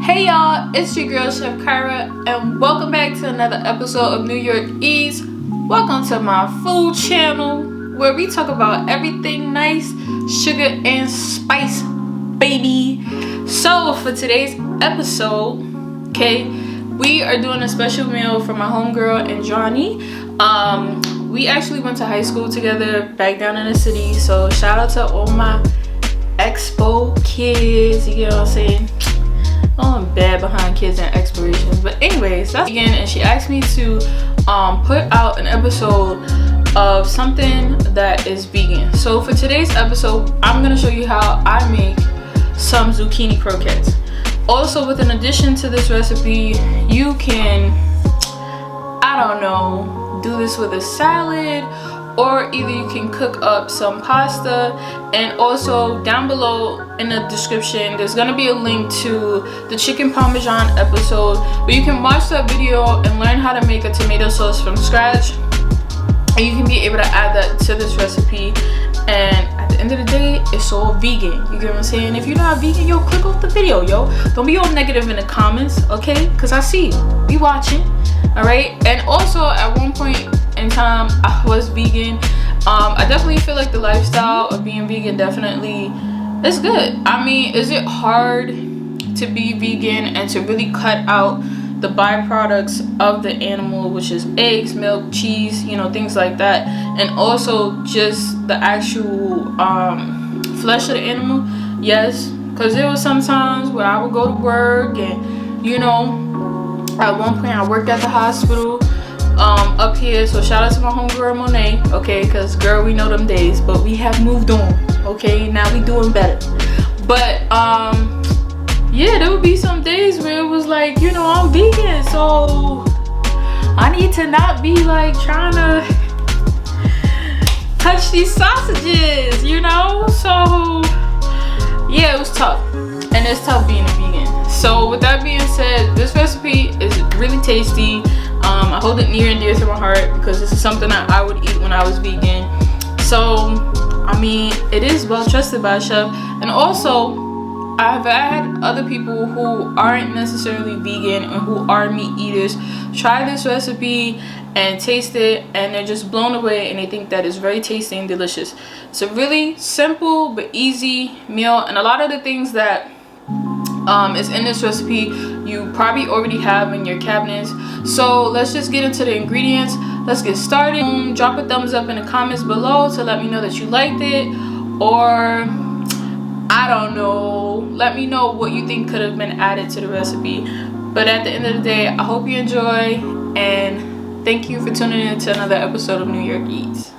Hey y'all, it's your girl Chef Kyra, and welcome back to another episode of New York Eats. Welcome to my food channel where we talk about everything nice, sugar and spice, baby. So for today's episode, we are doing a special meal for my homegirl and Johnny. We actually went to high school together back down in the city, so shout out to all my expo kids, you get what I'm saying? Oh, I'm bad behind kids and expirations, but anyways, that's again. And she asked me to put out an episode of something that is vegan. So for today's episode, I'm gonna show you how I make some zucchini croquettes. Also, with an addition to this recipe, you can, I don't know, do this with a salad, or either you can cook up some pasta. And also down below in the description there's gonna be a link to the chicken parmesan episode where you can watch that video and learn how to make a tomato sauce from scratch, and you can be able to add that to this recipe. And at the end of the day, it's all vegan, you get what I'm saying? If you're not vegan, yo, click off the video, yo. Don't be all negative in the comments, okay? Because I see you, be watching, all right? And also at one point in time I was vegan. I definitely feel like the lifestyle of being vegan definitely is good. I mean, is it hard to be vegan and to really cut out the byproducts of the animal, which is eggs, milk, cheese, you know, things like that, and also just the actual flesh of the animal? Yes, because there was some times where I would go to work and, you know, at one point I worked at the hospital up here, so shout out to my homegirl Monet, okay, because girl, we know them days, but we have moved on, okay, now we doing better. But yeah, there would be some days where it was like, you know, I'm vegan, so I need to not be like trying to touch these sausages, you know. So yeah, it was tough, and it's tough being a vegan. So with that being said, this recipe is really tasty. I hold it near and dear to my heart because this is something that I would eat when I was vegan. So I mean, it is well trusted by a chef. And also I've had other people who aren't necessarily vegan and who are meat eaters try this recipe and taste it, and they're just blown away, and they think that it's very tasty and delicious. It's a really simple but easy meal, and a lot of the things that is in this recipe you probably already have in your cabinets. So let's just get into the ingredients. Let's get started. Drop a thumbs up in the comments below to let me know that you liked it, or I don't know, let me know what you think could have been added to the recipe. But at the end of the day, I hope you enjoy, and thank you for tuning in to another episode of New York Eats.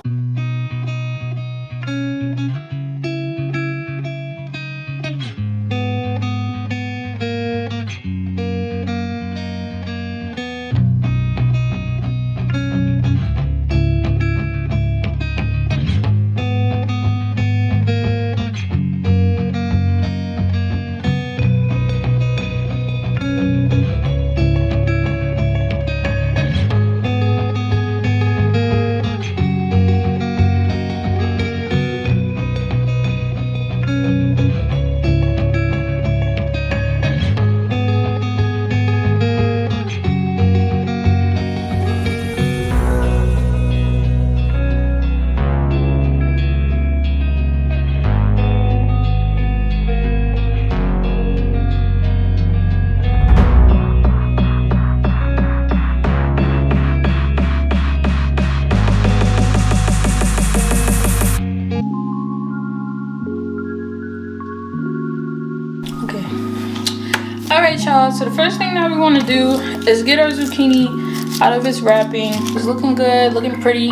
Alright y'all, so the first thing that we want to do is get our zucchini out of its wrapping. It's looking good, looking pretty.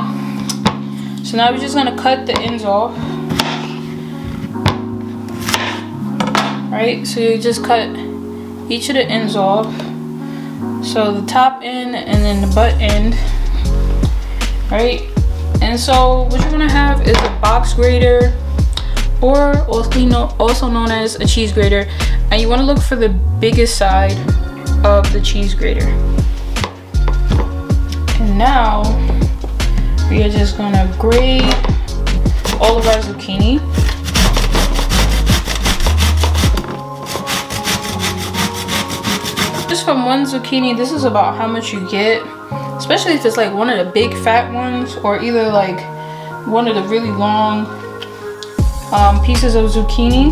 So now we're just going to cut the ends off. right? So you just cut each of the ends off. So the top end and then the butt end, right? And so what you're gonna have is a box grater, or also known as a cheese grater, and you want to look for the biggest side of the cheese grater. And now we are just gonna grate all of our zucchini. Just from one zucchini, this is about how much you get, especially if it's like one of the big fat ones, or either like one of the really long pieces of zucchini.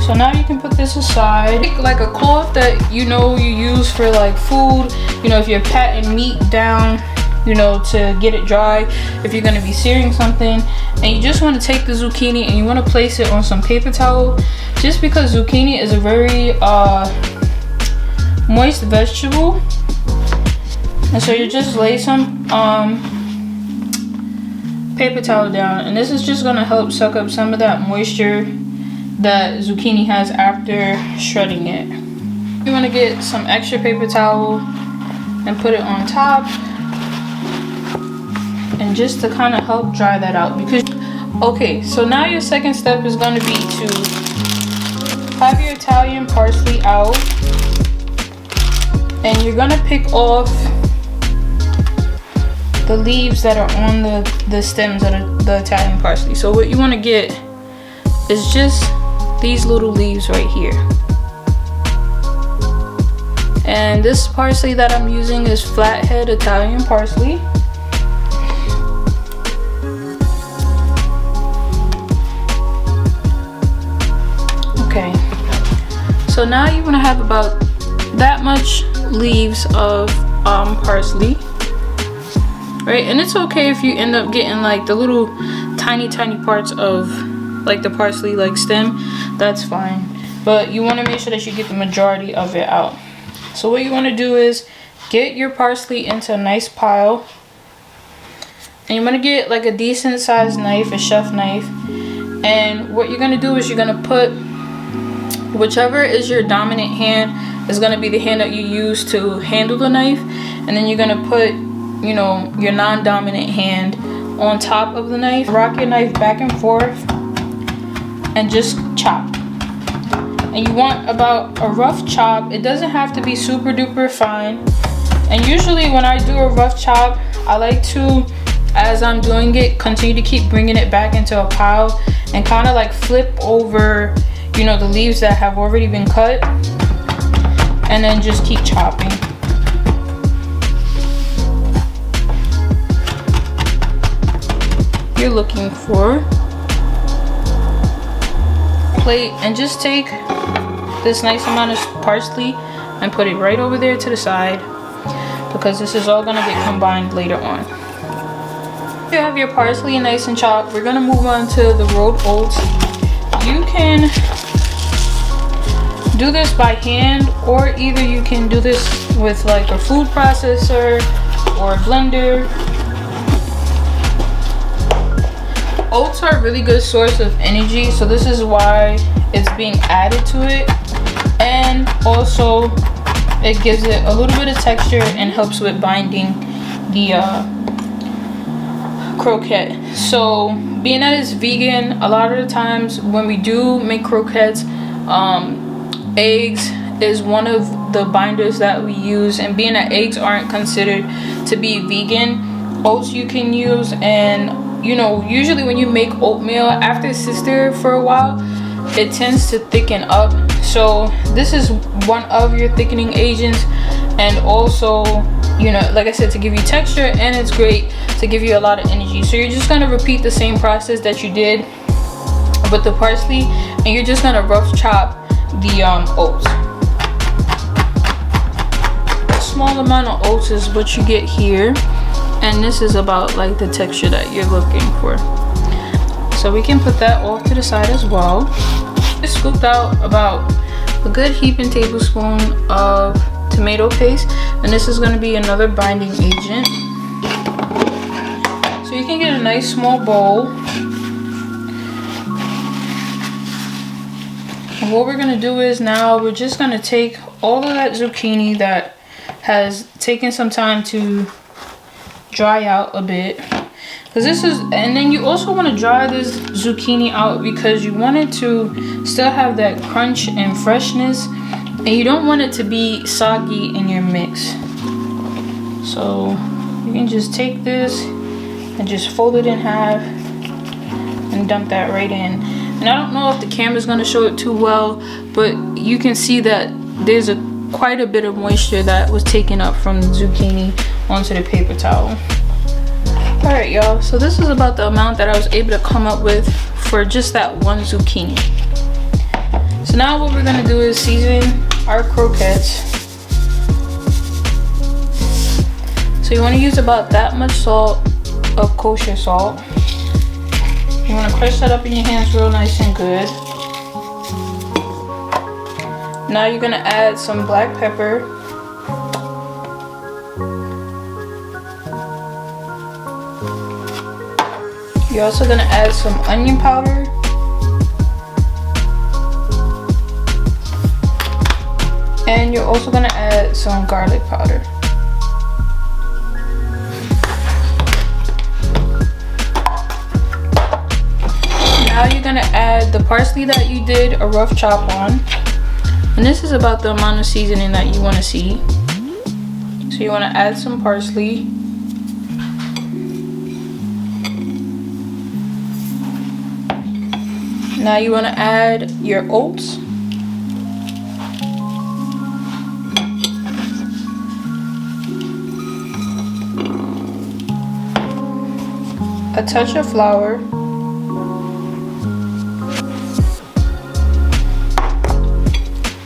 So now you can put this aside. Take like a cloth that you use for like food, if you're patting meat down, to get it dry, if you're going to be searing something, and you just want to take the zucchini and you want to place it on some paper towel, just because zucchini is a very moist vegetable. And so you just lay some paper towel down, and this is just going to help suck up some of that moisture that zucchini has after shredding it. You want to get some extra paper towel and put it on top, and just to kind of help dry that out. Okay, so now your second step is going to be to have your Italian parsley out, and you're going to pick off the leaves that are on the stems of the Italian parsley. So what you want to get is just these little leaves right here. And this parsley that I'm using is flathead Italian parsley. Okay, so now you want to have about that much leaves of parsley, right? And it's okay if you end up getting like the little tiny parts of like the parsley like stem, that's fine, but you want to make sure that you get the majority of it out. So what you want to do is get your parsley into a nice pile, and you want to get like a decent sized knife, a chef knife, and what you're going to do is you're going to put whichever is your dominant hand is going to be the hand that you use to handle the knife, and then you're going to put your non-dominant hand on top of the knife. Rock your knife back and forth and just chop. And you want about a rough chop. It doesn't have to be super duper fine. And usually when I do a rough chop, I like to, as I'm doing it, continue to keep bringing it back into a pile and kind of like flip over the leaves that have already been cut, and then just keep chopping. You're looking for a plate, and just take this nice amount of parsley and put it right over there to the side, because this is all going to get combined later on. You have your parsley nice and chopped. We're going to move on to the rolled oats. You can do this by hand, or either you can do this with like a food processor or a blender. Oats are a really good source of energy, so this is why it's being added to it, and also it gives it a little bit of texture and helps with binding the croquette. So being that it's vegan, a lot of the times when we do make croquettes, eggs is one of the binders that we use, and being that eggs aren't considered to be vegan, oats you can use. And usually when you make oatmeal, after it sits there for a while, it tends to thicken up. So this is one of your thickening agents, and also like I said, to give you texture, and it's great to give you a lot of energy. So you're just going to repeat the same process that you did with the parsley, and you're just going to rough chop the oats. A small amount of oats is what you get here, and this is about like the texture that you're looking for. So we can put that off to the side as well. I scooped out about a good heaping tablespoon of tomato paste, and this is going to be another binding agent. So you can get a nice small bowl, And what we're gonna do is now we're just gonna take all of that zucchini that has taken some time to dry out a bit, because this is, and then you also want to dry this zucchini out because you want it to still have that crunch and freshness, and you don't want it to be soggy in your mix. So you can just take this and just fold it in half and dump that right in. And I don't know if the camera's gonna show it too well, but you can see that there's quite a bit of moisture that was taken up from the zucchini onto the paper towel. All right, y'all, so this is about the amount that I was able to come up with for just that one zucchini. So now what we're gonna do is season our croquettes. So you wanna use about that much salt of kosher salt. You want to crush that up in your hands real nice and good. Now you're going to add some black pepper. You're also going to add some onion powder. And you're also going to add some garlic powder. Now you're gonna add the parsley that you did a rough chop on, and this is about the amount of seasoning that you want to see. So you want to add some parsley. Now you want to add your oats. A touch of flour.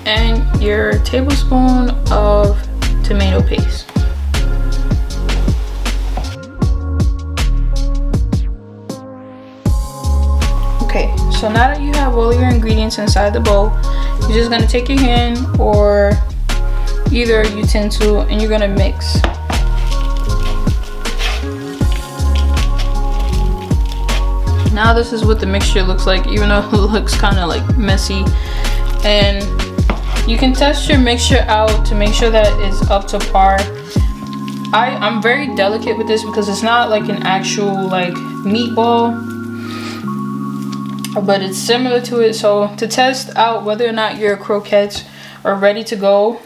And your tablespoon of tomato paste. Okay, so now that you have all your ingredients inside the bowl, you're just gonna take your hand or either a utensil and you're gonna mix. Now this is what the mixture looks like, even though it looks kind of like messy. And you can test your mixture out to make sure that it's up to par. I'm very delicate with this because it's not like an actual like meatball, but it's similar to it. So to test out whether or not your croquettes are ready to go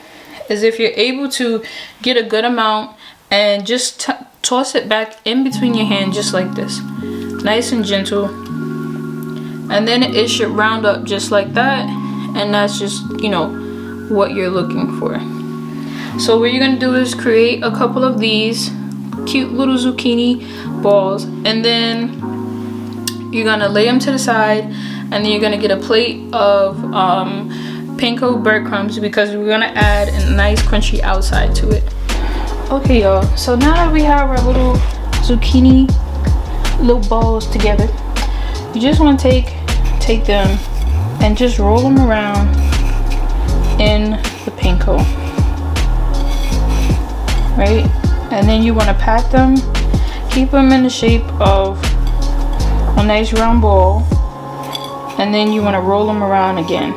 is if you're able to get a good amount and just toss it back in between your hand just like this, nice and gentle, and then it should round up just like that. And that's just, you know, what you're looking for. So what you're gonna do is create a couple of these cute little zucchini balls, and then you're gonna lay them to the side, and then you're gonna get a plate of panko breadcrumbs because we're gonna add a nice crunchy outside to it. Okay, y'all, so now that we have our little zucchini little balls together, you just want to take them and just roll them around in the panko, right? And then you want to pat them, keep them in the shape of a nice round ball, and then you want to roll them around again.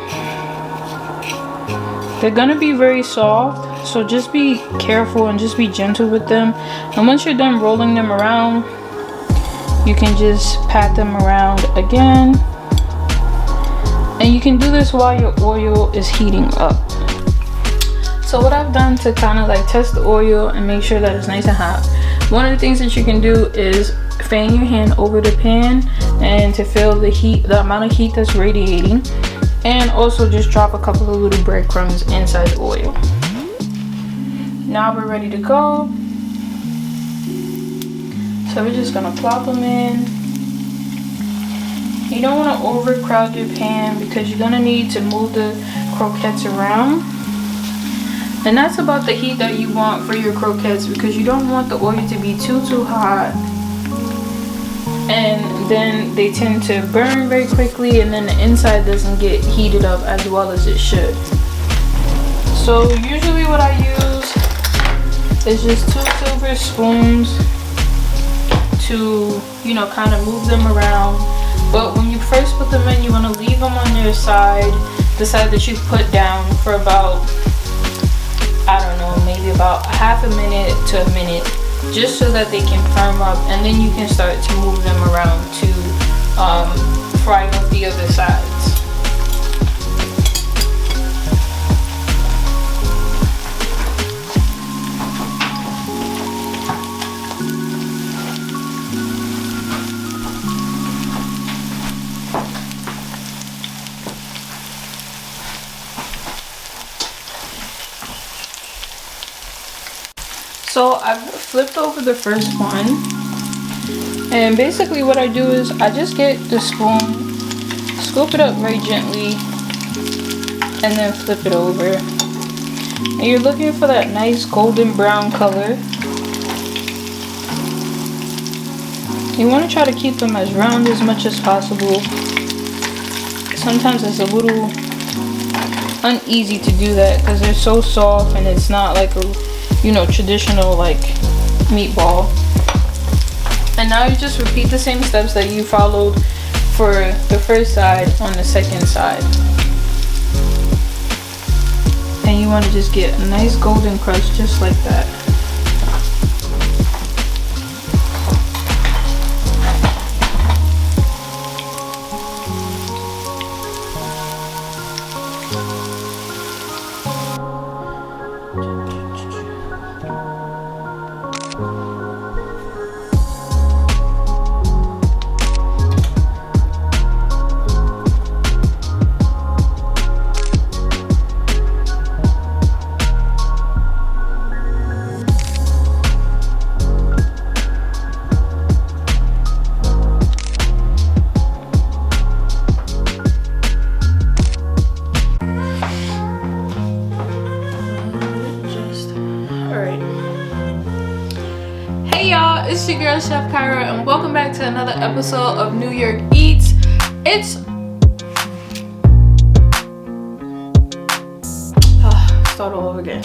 They're gonna be very soft, so just be careful and just be gentle with them. And once you're done rolling them around, you can just pat them around again. And you can do this while your oil is heating up. So what I've done to kind of like test the oil and make sure that it's nice and hot, one of the things that you can do is fan your hand over the pan and to feel the heat, the amount of heat that's radiating, and also just drop a couple of little breadcrumbs inside the oil. Now we're ready to go. So we're just gonna plop them in. You don't want to overcrowd your pan because you're gonna need to move the croquettes around. And that's about the heat that you want for your croquettes, because you don't want the oil to be too hot, and then they tend to burn very quickly, and then the inside doesn't get heated up as well as it should. So usually what I use is just 2 silver spoons to, you know, kind of move them around. But when you first put them in, you want to leave them on their side the side that you put down for about, I don't know, maybe about half a minute to a minute, just so that they can firm up, and then you can start to move them around to fry on the other sides. So I've flipped over the first one, and basically what I do is I just get the spoon, scoop it up very gently, and then flip it over. And you're looking for that nice golden brown color. You want to try to keep them as round as much as possible. Sometimes it's a little uneasy to do that because they're so soft, and it's not like a, you know, traditional like meatball. And now you just repeat the same steps that you followed for the first side on the second side. And you want to just get a nice golden crust just like that. Hey y'all, it's your girl Chef Kyra, and welcome back to another episode of New York Eats. Start all over again.